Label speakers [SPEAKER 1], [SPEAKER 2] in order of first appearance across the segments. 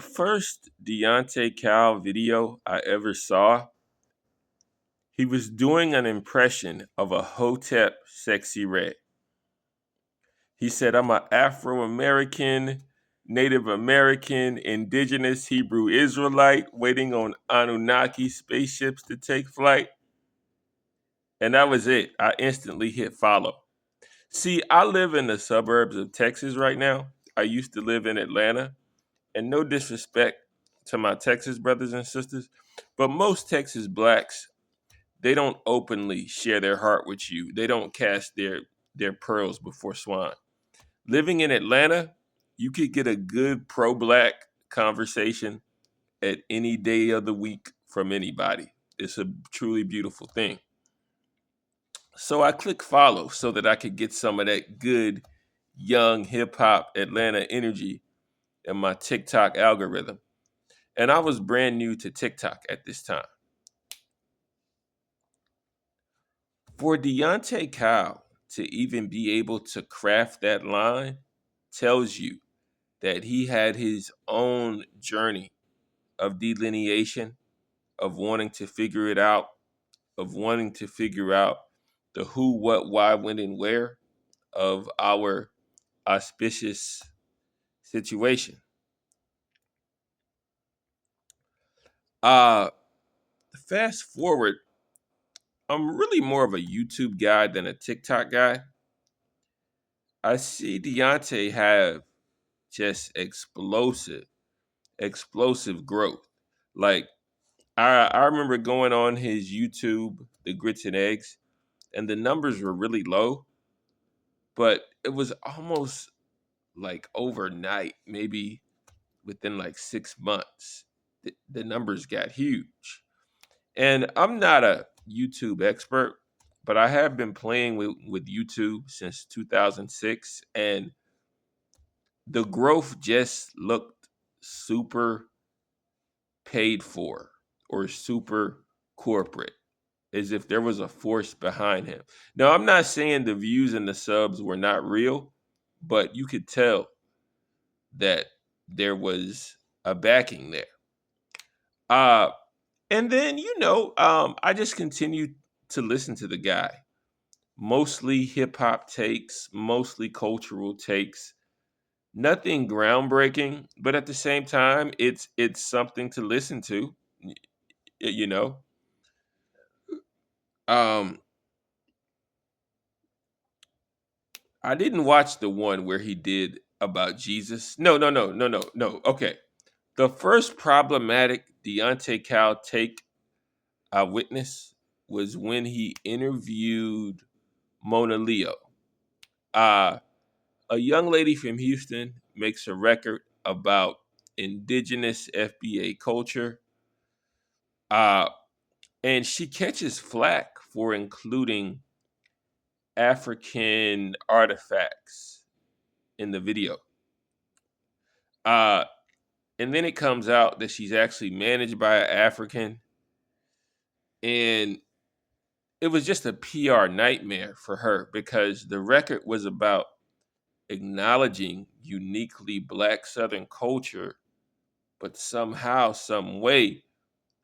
[SPEAKER 1] The first Deante Kyle video I ever saw, he was doing an impression of a Hotep sexy red. He said, I'm an Afro American, Native American, indigenous Hebrew Israelite waiting on Anunnaki spaceships to take flight. And that was it. I instantly hit follow. See, I live in the suburbs of Texas right now. I used to live in Atlanta. And no disrespect to my Texas brothers and sisters, but most Texas blacks, they don't openly share their heart with you. They don't cast their pearls before swine. Living in Atlanta, you could get a good pro-black conversation at any day of the week from anybody. It's a truly beautiful thing. So I click follow so that I could get some of that good young hip hop Atlanta energy in my TikTok algorithm. And I was brand new to TikTok at this time. For Deante Kyle to even be able to craft that line tells you that he had his own journey of delineation, of wanting to figure it out, of wanting to figure out the who, what, why, when, and where of our auspicious situation. Uh, Fast forward, I'm really more of a YouTube guy than a TikTok guy. I see Deante have just explosive growth. Like I remember going on his YouTube, the grits and eggs, and the numbers were really low, but it was almost like overnight, maybe within like 6 months, the numbers got huge. And I'm not a YouTube expert, but I have been playing with YouTube since 2006, and the growth just looked super paid for or super corporate, as if there was a force behind him. Now, I'm not saying the views and the subs were not real, but you could tell that there was a backing there. Uh, and then, I just continued to listen to the guy. Mostly hip hop takes, mostly cultural takes, nothing groundbreaking, but at the same time, it's something to listen to. You know, um, I didn't watch the one where he did about Jesus. No. Okay, the first problematic Deante Cal take I witnessed was when he interviewed Mona Leo. Uh, a young lady from Houston makes a record about indigenous FBA culture. Uh, and she catches flack for including African artifacts in the video. Uh, and then it comes out that she's actually managed by an African, and it was just a PR nightmare for her because the record was about acknowledging uniquely black Southern culture, but somehow, some way,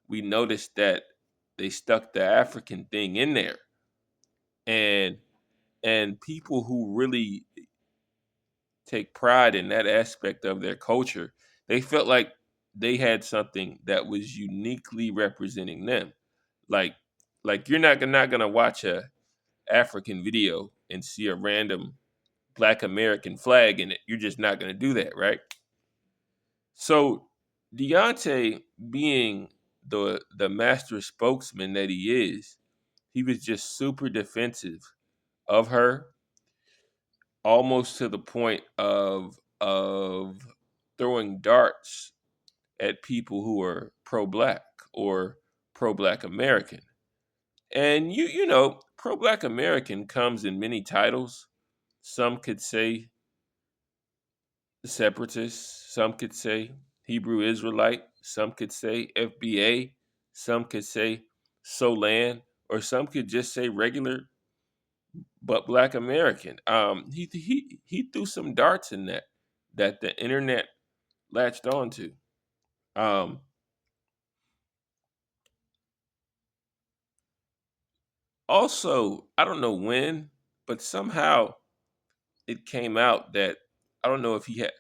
[SPEAKER 1] we noticed that they stuck the African thing in there, and people who really take pride in that aspect of their culture, they felt like they had something that was uniquely representing them. Like you're not gonna watch a African video and see a random Black American flag in it. You're just not gonna do that, right? So Deante, being the master spokesman that he is, he was just super defensive of her, almost to the point of throwing darts at people who are pro-black or pro-black American. And pro-black American comes in many titles. Some could say separatist, some could say Hebrew Israelite, some could say FBA, some could say Solan, or some could just say regular but black American. He threw some darts in that the internet latched onto. Um, Also, I don't know when, but somehow it came out that I don't know if he had.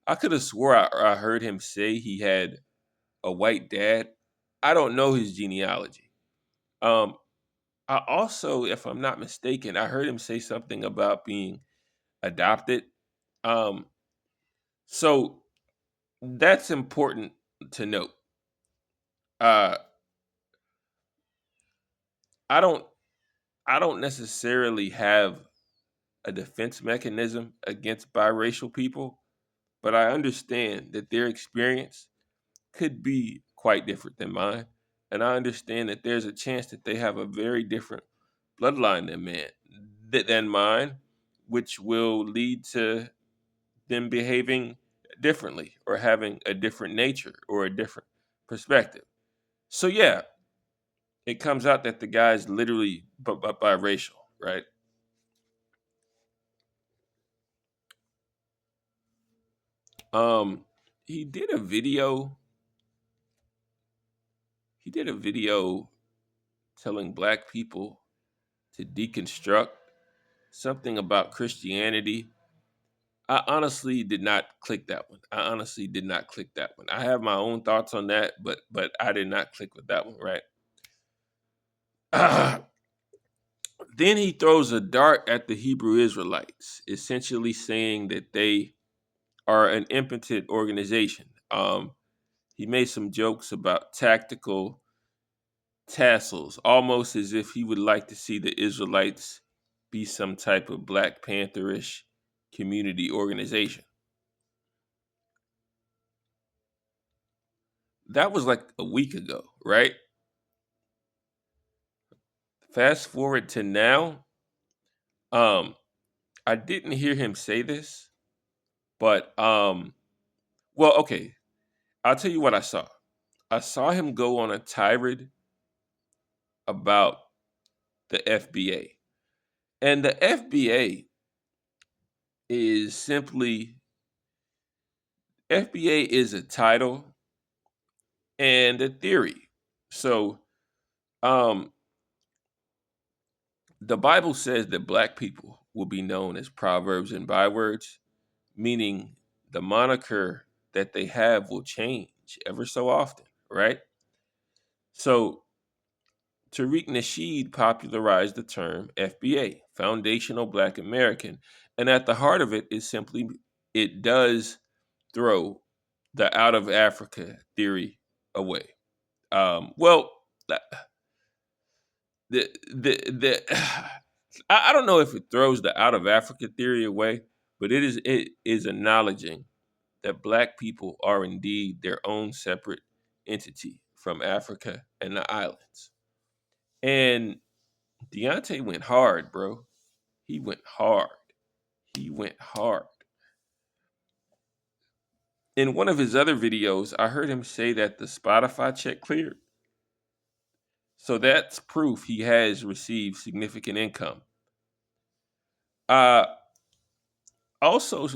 [SPEAKER 1] I could have swore I heard him say he had a white dad. I don't know his genealogy. Um, I also, if I'm not mistaken, I heard him say something about being adopted. Um, so that's important to note. Uh, I don't, I don't necessarily have a defense mechanism against biracial people, but I understand that their experience could be quite different than mine. And I understand that there's a chance that they have a very different bloodline than mine, which will lead to them behaving differently or having a different nature or a different perspective. So yeah, it comes out that the guy is literally biracial, right? Um, he did a video. He did a video telling black people to deconstruct something about Christianity. I honestly did not click that one. I honestly did not click that one. I have my own thoughts on that, but I did not click with that one, right? Then he throws a dart at the Hebrew Israelites, essentially saying that they are an impotent organization. He made some jokes about tactical tassels, almost as if he would like to see the Israelites be some type of Black Pantherish community organization. That was like a week ago, right? Fast forward to now. Um, I didn't hear him say this, but well, okay. I'll tell you what I saw. I saw him go on a tirade about the FBA. And the FBA is simply FBA is a title and a theory. So um the Bible says that black people will be known as proverbs and bywords, meaning the moniker that they have will change ever so often, right? So Tariq Nasheed popularized the term FBA, Foundational Black American. And at the heart of it is simply it does throw the out of Africa theory away. Well, the I don't know if it throws the out of Africa theory away, but it is acknowledging that black people are indeed their own separate entity from Africa and the islands. And Deante went hard, bro. He went hard. He went hard. In one of his other videos, I heard him say that the Spotify check cleared. So that's proof he has received significant income. Uh Also,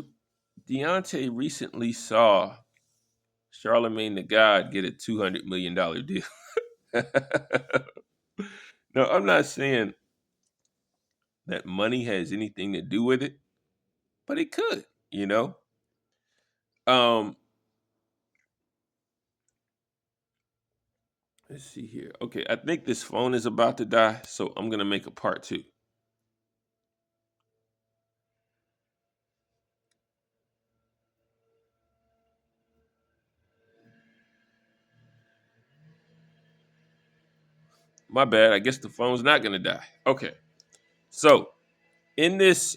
[SPEAKER 1] Deante recently saw Charlemagne the God get a $200 million deal. No, I'm not saying that money has anything to do with it, but it could, you know. Um, let's see here. Okay, I think this phone is about to die, so I'm gonna make a part two. My bad. I guess the phone's not gonna die. Okay. So in this,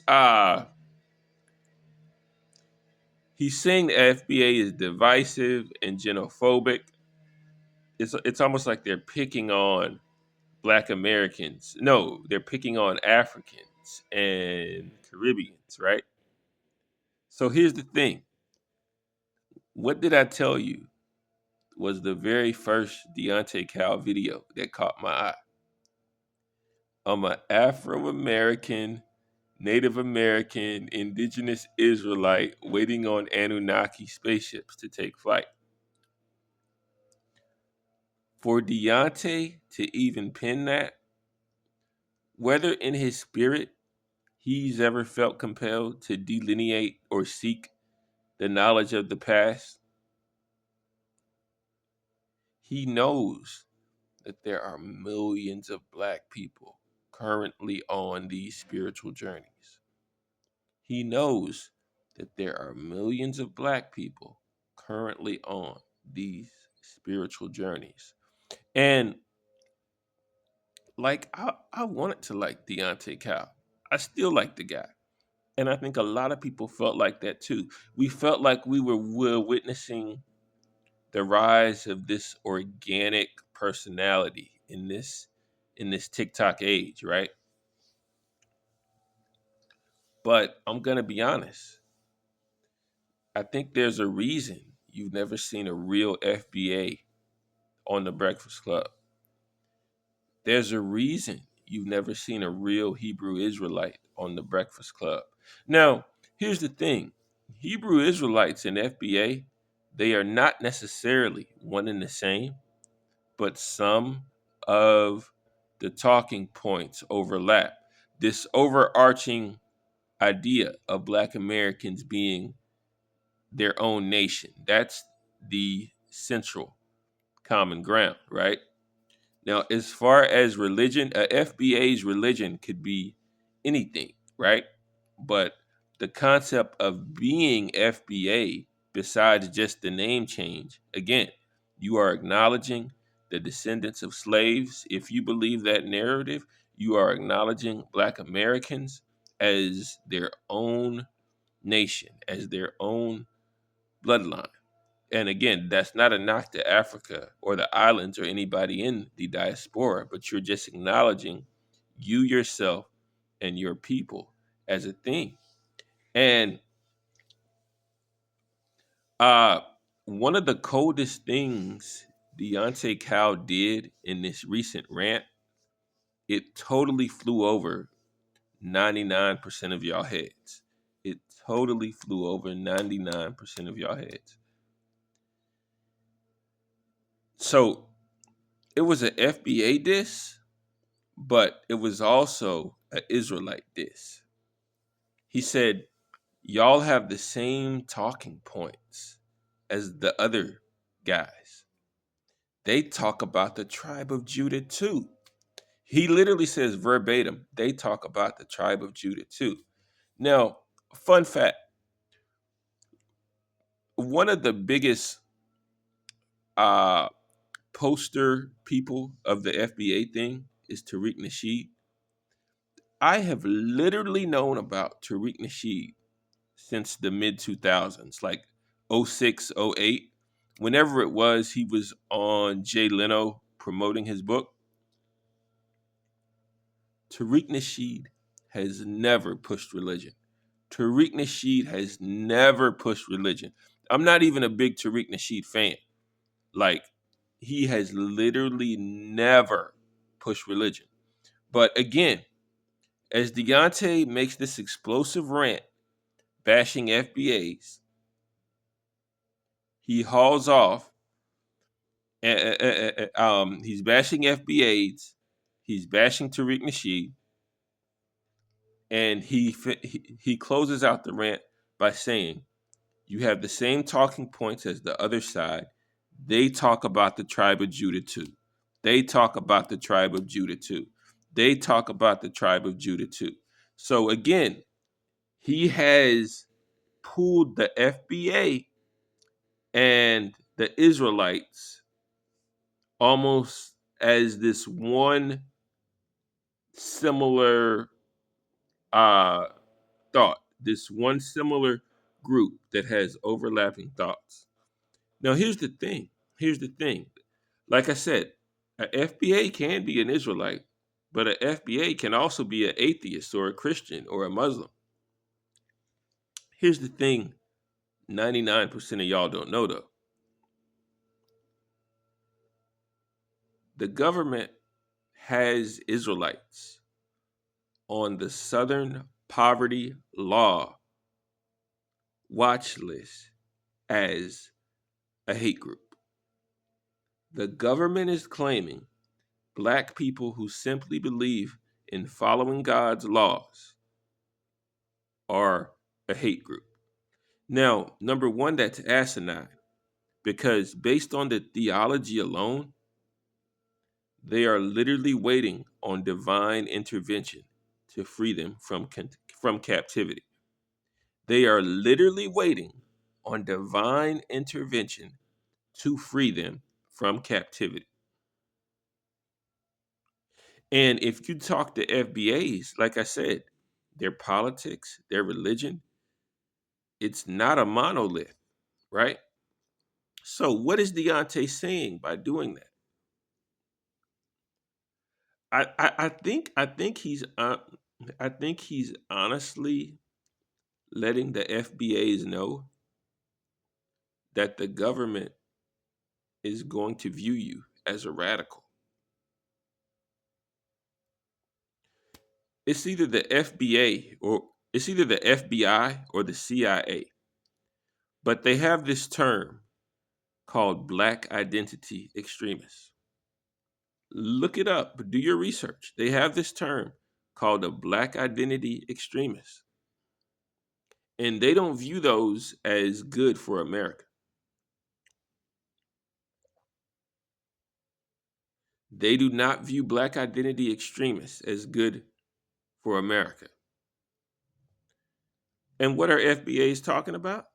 [SPEAKER 1] he's saying the FBA is divisive and xenophobic. It's almost like they're picking on Black Americans. No, they're picking on Africans and Caribbeans, right? So here's the thing. What did I tell you was the very first Deante Kyle video that caught my eye? I'm an Afro American, Native American, indigenous Israelite waiting on Anunnaki spaceships to take flight. For Deante to even pen that, whether in his spirit he's ever felt compelled to delineate or seek the knowledge of the past, he knows that there are millions of black people currently on these spiritual journeys. He knows that there are millions of black people currently on these spiritual journeys. And like I wanted to like Deante Kyle. I still like the guy. And I think a lot of people felt like that too. We felt like we were witnessing the rise of this organic personality in this TikTok age, right? But I'm gonna be honest. I think there's a reason you've never seen a real FBA on the Breakfast Club. There's a reason you've never seen a real Hebrew Israelite on the Breakfast Club. Now, here's the thing. Hebrew Israelites and FBA, they are not necessarily one and the same, but some of the talking points overlap. This overarching idea of Black Americans being their own nation, that's the central common ground, right? Now, as far as religion, a FBA's religion could be anything, right? But the concept of being FBA, besides just the name change, again, you are acknowledging the descendants of slaves. If you believe that narrative, you are acknowledging Black Americans as their own nation, as their own bloodline. And again, that's not a knock to Africa or the islands or anybody in the diaspora, but you're just acknowledging you yourself and your people as a thing. And uh, one of the coldest things Deante Kyle did in this recent rant, it totally flew over 99% of y'all heads. It totally flew over 99% of y'all heads. So it was an FBA diss, but it was also an Israelite diss. He said, y'all have the same talking points as the other guys. They talk about the tribe of Judah too. He literally says verbatim, they talk about the tribe of Judah too. Now, fun fact, one of the biggest uh, poster people of the FBA thing is Tariq Nasheed. I have literally known about Tariq Nasheed since the mid 2000s, like '06, '08. Whenever it was, he was on Jay Leno promoting his book. Tariq Nasheed has never pushed religion. Tariq Nasheed has never pushed religion. I'm not even a big Tariq Nasheed fan. Like, he has literally never pushed religion. But again, as Deante makes this explosive rant bashing FBAs, he hauls off. He's bashing FBAs. He's bashing Tariq Nasheed, and he closes out the rant by saying, "You have the same talking points as the other side. They talk about the tribe of Judah too. They talk about the tribe of Judah too. They talk about the tribe of Judah too." So again, he has pulled the FBA and the Israelites almost as this one similar uh, thought, this one similar group that has overlapping thoughts. Now, here's the thing. Here's the thing. Like I said, a FBA can be an Israelite, but a FBA can also be an atheist or a Christian or a Muslim. Here's the thing 99% of y'all don't know, though. The government has Israelites on the Southern Poverty Law watch list as a hate group. The government is claiming black people who simply believe in following God's laws are a hate group. Now, number one, that's asinine because based on the theology alone, they are literally waiting on divine intervention to free them from captivity. They are literally waiting on divine intervention to free them from captivity. And if you talk to FBAs, like I said, their politics, their religion, it's not a monolith, right? So what is Deante saying by doing that? I think he's honestly letting the FBAs know that the government is going to view you as a radical. It's either the FBA or it's either the FBI or the CIA, but they have this term called black identity extremists. Look it up, do your research. They have this term called a black identity extremist, and they don't view those as good for America. They do not view black identity extremists as good for America. And what are FBAs talking about?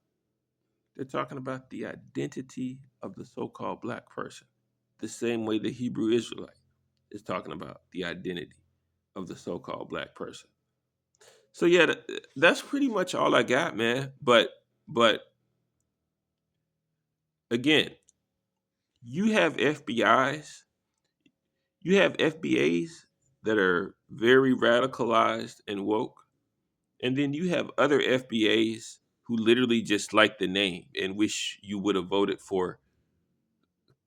[SPEAKER 1] They're talking about the identity of the so called black person, the same way the Hebrew Israelite is talking about the identity of the so called black person. So, yeah, that's pretty much all I got, man. But again, you have FBIs, you have FBAs that are very radicalized and woke. And then you have other FBAs who literally just like the name and wish you would have voted for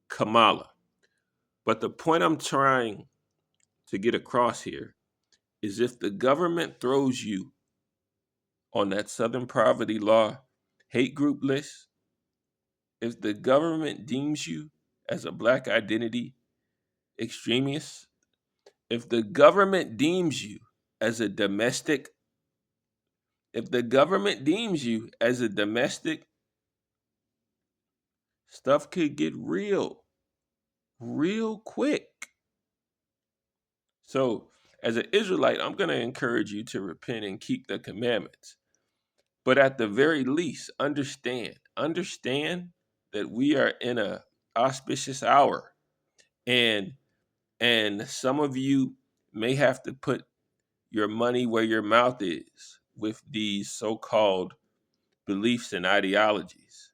[SPEAKER 1] Kamala. But the point I'm trying to get across here is if the government throws you on that Southern Poverty Law hate group list, if the government deems you as a black identity extremist, if the government deems you as a domestic, if the government deems you as a domestic, stuff could get real quick. So, as an Israelite, I'm going to encourage you to repent and keep the commandments. But at the very least, understand that we are in a auspicious hour, and some of you may have to put your money where your mouth is with these so-called beliefs and ideologies.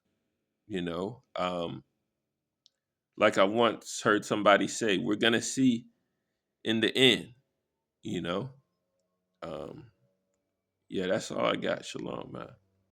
[SPEAKER 1] You know, like I once heard somebody say, we're gonna see in the end. You know, um, yeah, that's all I got. Shalom, man.